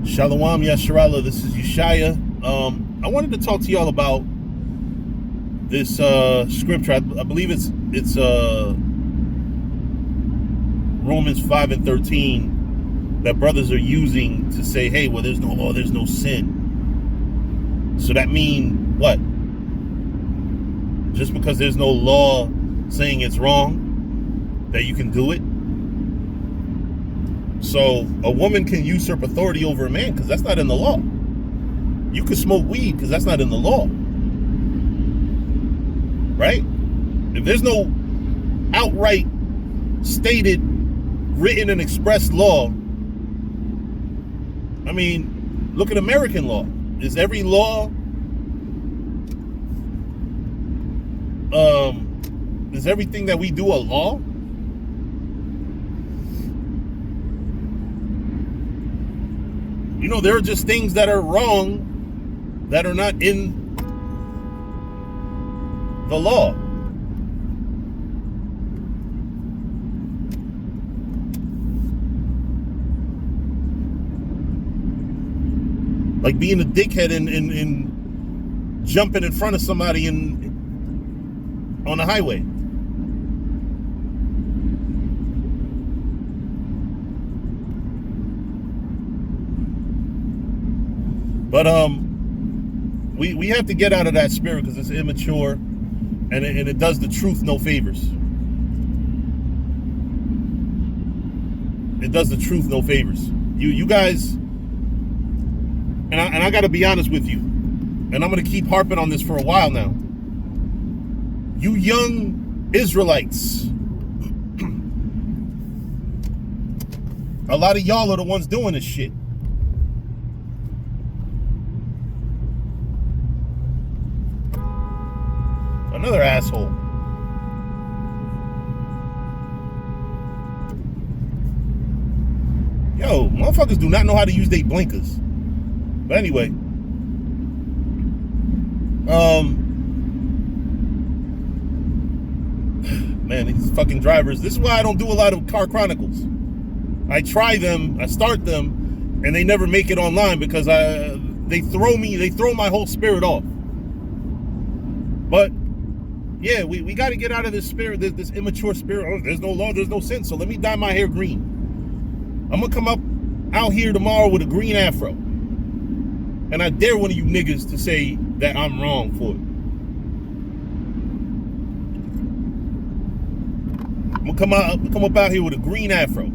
Shalom Yasharallah, this is Yeshaya. I wanted to talk to y'all about this scripture. I believe it's Romans 5 and 13 that brothers are using to say, hey, well, there's no law, there's no sin. So that mean what? Just because there's no law saying it's wrong, that you can do it? So a woman can usurp authority over a man because that's not in the law. You can smoke weed because that's not in the law. Right? If there's no outright stated, written and expressed law, I mean, look at American law. Is every law, is everything that we do a law? You know, there are just things that are wrong that are not in the law. Like being a dickhead and jumping in front of somebody on the highway. But we have to get out of that spirit because it's immature and it does the truth no favors. It does the truth no favors. You guys, and I got to be honest with you, and I'm going to keep harping on this for a while now. You young Israelites, a lot of y'all are the ones doing this shit. Another asshole. Yo, motherfuckers do not know how to use their blinkers. But anyway, man, these fucking drivers. This is why I don't do a lot of car chronicles. I try them, I start them, and they never make it online because they throw my whole spirit off. But yeah, we got to get out of this spirit, this immature spirit. Oh, there's no law, there's no sin. So let me dye my hair green. I'm gonna come up out here tomorrow with a green afro, and I dare one of you niggas to say that I'm wrong for it. I'm gonna come up out here with a green afro.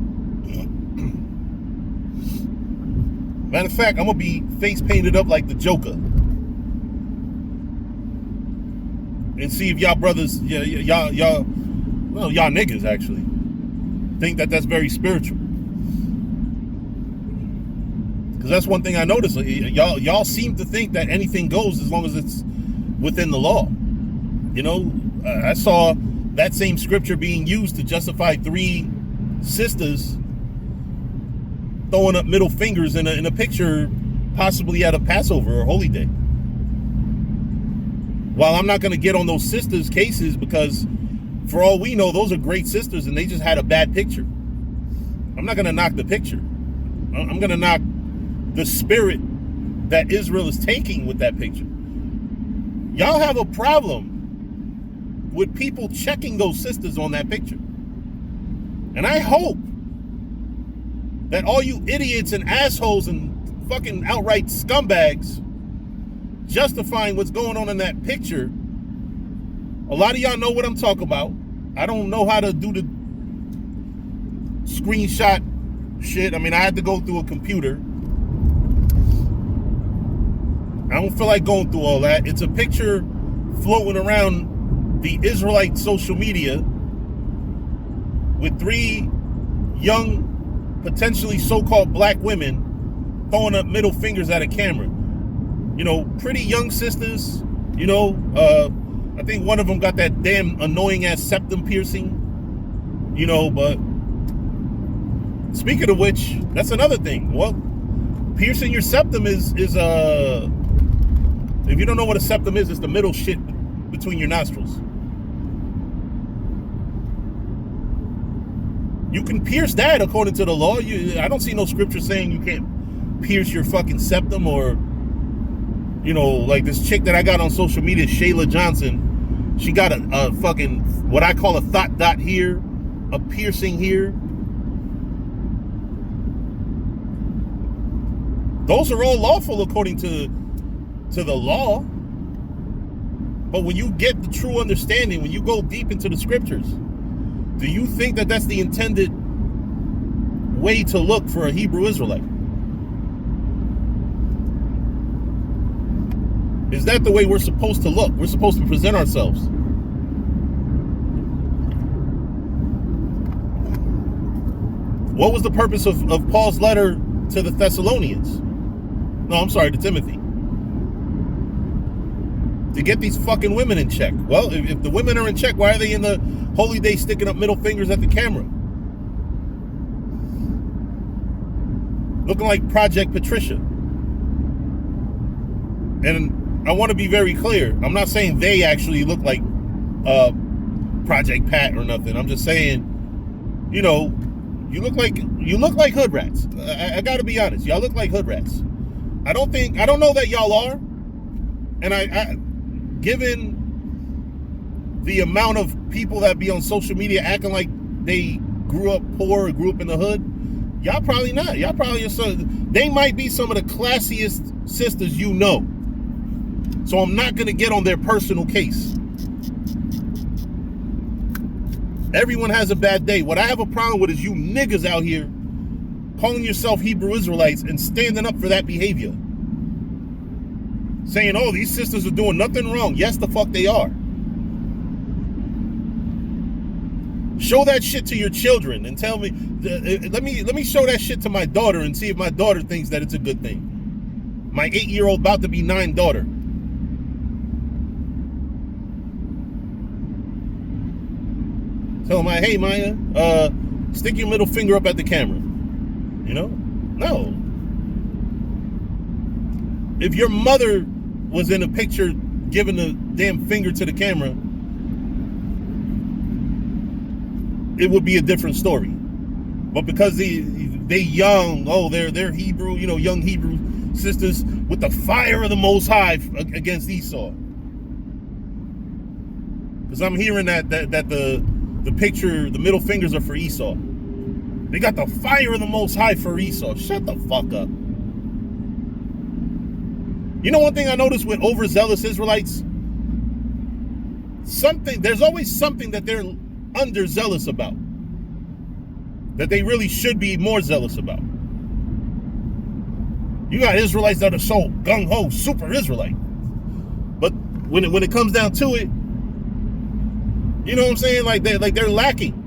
Matter of fact, I'm gonna be face painted up like the Joker. And see if y'all brothers, y'all niggas actually think that that's very spiritual. Because that's one thing I noticed. Y'all seem to think that anything goes as long as it's within the law. You know, I saw that same scripture being used to justify 3 sisters throwing up middle fingers in a picture, possibly at a Passover or Holy Day. While I'm not going to get on those sisters' cases because for all we know, those are great sisters and they just had a bad picture. I'm not going to knock the picture. I'm going to knock the spirit that Israel is taking with that picture. Y'all have a problem with people checking those sisters on that picture. And I hope that all you idiots and assholes and fucking outright scumbags justifying what's going on in that picture, a lot of y'all know what I'm talking about. I don't know how to do the screenshot shit. I mean, I had to go through a computer. I don't feel like going through all that. It's a picture floating around the Israelite social media with 3 young, potentially so-called black women throwing up middle fingers at a camera. You know, pretty young sisters, you know, I think one of them got that damn annoying ass septum piercing, you know, but speaking of which, that's another thing. Well, piercing your septum is if you don't know what a septum is, it's the middle shit between your nostrils. You can pierce that according to the law. I don't see no scripture saying you can't pierce your fucking septum, or, you know, like this chick that I got on social media, Shayla Johnson. She got a fucking, what I call a thought dot here, a piercing here. Those are all lawful according to the law. But when you get the true understanding, when you go deep into the scriptures, do you think that that's the intended way to look for a Hebrew Israelite? Is that the way we're supposed to look? We're supposed to present ourselves. What was the purpose of Paul's letter to the Thessalonians? No, I'm sorry, to Timothy. To get these fucking women in check. Well, if the women are in check, why are they in the holy day sticking up middle fingers at the camera? Looking like Project Patricia. And I want to be very clear. I'm not saying they actually look like Project Pat or nothing. I'm just saying, you know, you look like hood rats. I got to be honest. Y'all look like hood rats. I don't know that y'all are. And I given the amount of people that be on social media acting like they grew up poor or grew up in the hood, y'all probably not. Y'all probably are they might be some of the classiest sisters you know. So I'm not going to get on their personal case. Everyone has a bad day. What I have a problem with is you niggas out here calling yourself Hebrew Israelites and standing up for that behavior. Saying, oh, these sisters are doing nothing wrong. Yes, the fuck they are. Show that shit to your children and tell me, let me show that shit to my daughter and see if my daughter thinks that it's a good thing. My 8-year-old about to be 9 daughter. Tell my, hey Maya, stick your middle finger up at the camera. You know? No. If your mother was in a picture giving the damn finger to the camera, it would be a different story. But because they young, oh, they're Hebrew, you know, young Hebrew sisters with the fire of the Most High against Esau. Because I'm hearing that the picture, the middle fingers are for Esau. They got the fire of the Most High for Esau. Shut the fuck up. You know one thing I noticed with overzealous Israelites? There's always something that they're underzealous about. That they really should be more zealous about. You got Israelites that are so gung-ho, super Israelite. But when it comes down to it, you know what I'm saying? Like they're lacking.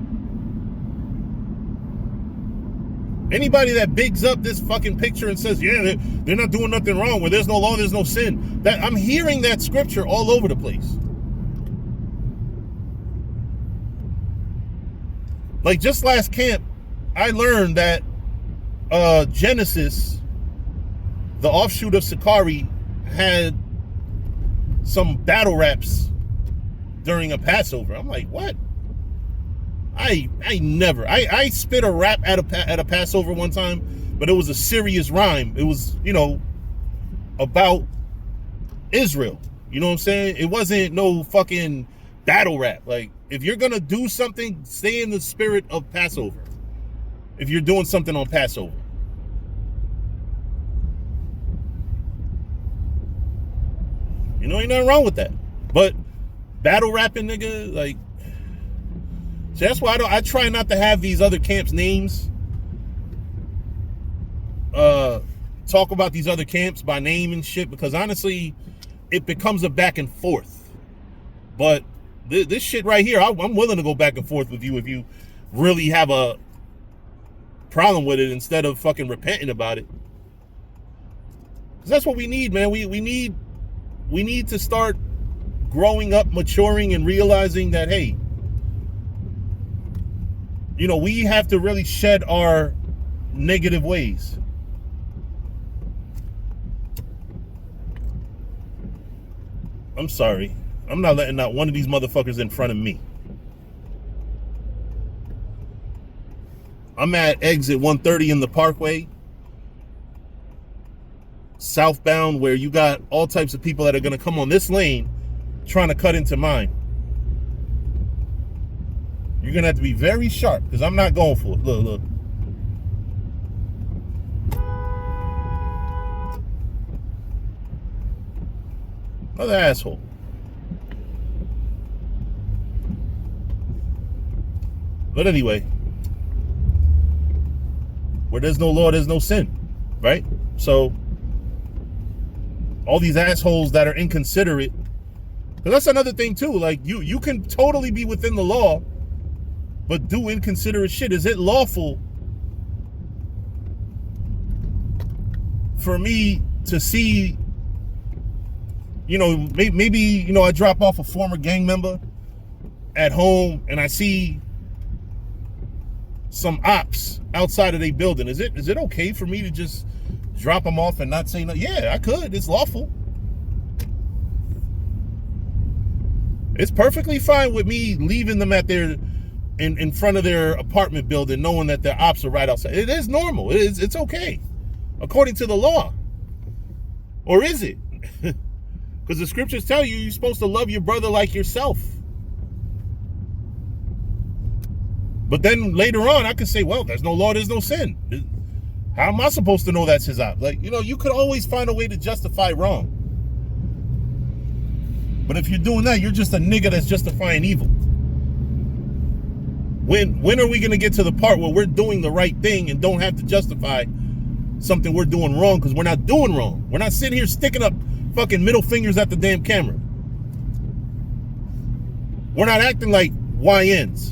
Anybody that bigs up this fucking picture and says, yeah, they're not doing nothing wrong, where there's no law, there's no sin. That I'm hearing that scripture all over the place. Like just last camp, I learned that Genesis, the offshoot of Sakari, had some battle raps during a Passover. I'm like, what? I spit a rap at a Passover one time, but it was a serious rhyme. It was, you know, about Israel. You know what I'm saying? It wasn't no fucking battle rap. Like, if you're gonna do something, stay in the spirit of Passover. If you're doing something on Passover. You know, ain't nothing wrong with that. But battle rapping, nigga, like, so that's why I try not to have these other camps' names. Talk about these other camps by name and shit, because honestly, it becomes a back and forth. But this shit right here, I'm willing to go back and forth with you if you really have a problem with it, instead of fucking repenting about it. Because that's what we need, man. We need to start growing up, maturing, and realizing that, hey, you know, we have to really shed our negative ways. I'm sorry. I'm not letting not one of these motherfuckers in front of me. I'm at exit 130 in the Parkway. southbound, where you got all types of people that are going to come on this lane trying to cut into mine. You're going to have to be very sharp, because I'm not going for it. Look. Another asshole. But anyway, where there's no law, there's no sin, right? So all these assholes that are inconsiderate, because that's another thing too. Like you can totally be within the law, but do inconsiderate shit. Is it lawful for me to see, maybe I drop off a former gang member at home and I see some ops outside of their building? Is it okay for me to just drop them off and not say no? Yeah, I could. It's lawful. It's perfectly fine with me leaving them at their in front of their apartment building, knowing that their ops are right outside. It is normal. It's okay, according to the law. Or is it? Because the scriptures tell you you're supposed to love your brother like yourself. But then later on, I could say, well, there's no law, there's no sin. How am I supposed to know that's his op? Like, you could always find a way to justify wrong. But if you're doing that, you're just a nigga that's justifying evil. When are we going to get to the part where we're doing the right thing and don't have to justify something we're doing wrong, because we're not doing wrong? We're not sitting here sticking up fucking middle fingers at the damn camera. We're not acting like YNs.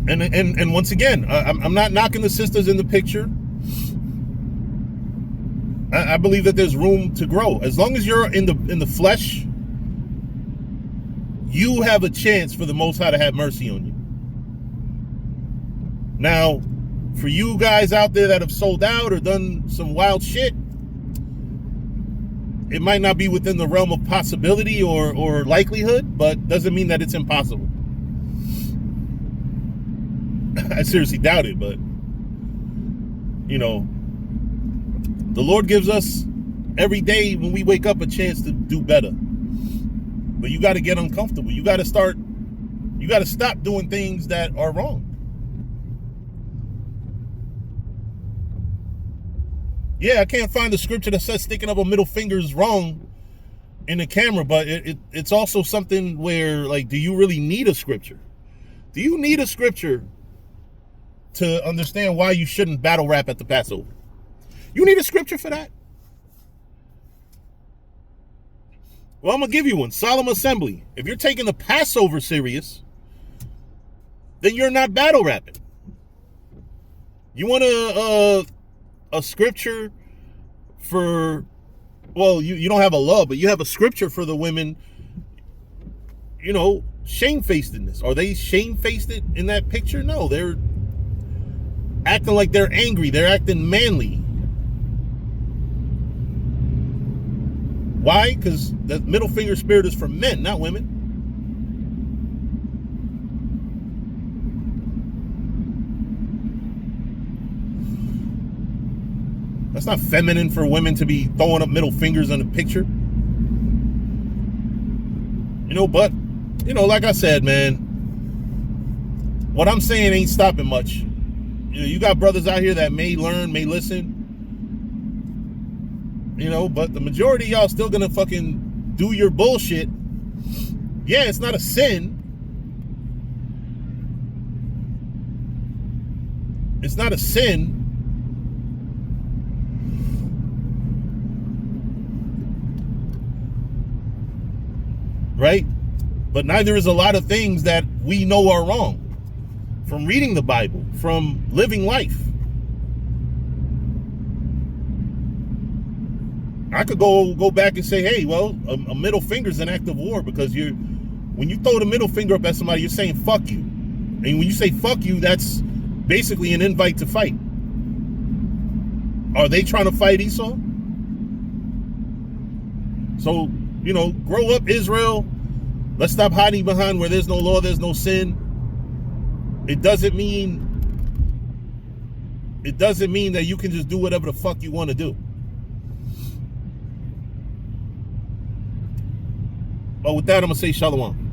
And once again, I'm not knocking the sisters in the picture. I believe that there's room to grow. As long as you're in the flesh, you have a chance for the Most High to have mercy on you. Now, for you guys out there that have sold out or done some wild shit, it might not be within the realm of possibility or likelihood, but doesn't mean that it's impossible. I seriously doubt it, but the Lord gives us every day when we wake up a chance to do better. But you got to get uncomfortable. You got to stop doing things that are wrong. Yeah, I can't find the scripture that says sticking up a middle finger is wrong in the camera, but it's also something where, like, do you really need a scripture? Do you need a scripture to understand why you shouldn't battle rap at the Passover? You need a scripture for that? Well, I'm going to give you one. Solemn Assembly. If you're taking the Passover serious, then you're not battle rapping. You want a scripture for, well, you don't have a law, but you have a scripture for the women, shamefacedness. Are they shamefaced in that picture? No, they're acting like they're angry. They're acting manly. Why? Because the middle finger spirit is for men, not women. That's not feminine for women to be throwing up middle fingers in a picture. But, like I said, man, what I'm saying ain't stopping much. You got brothers out here that may learn, may listen. But the majority of y'all still gonna fucking do your bullshit. Yeah, it's not a sin. It's not a sin. Right? But neither is a lot of things that we know are wrong. From reading the Bible, from living life. I could go back and say, hey, well, a middle finger's an act of war, because when you throw the middle finger up at somebody, you're saying fuck you. And when you say fuck you, that's basically an invite to fight. Are they trying to fight Esau? So, grow up, Israel. Let's stop hiding behind where there's no law, there's no sin. It doesn't mean that you can just do whatever the fuck you want to do. But with that, I'm gonna say shalom.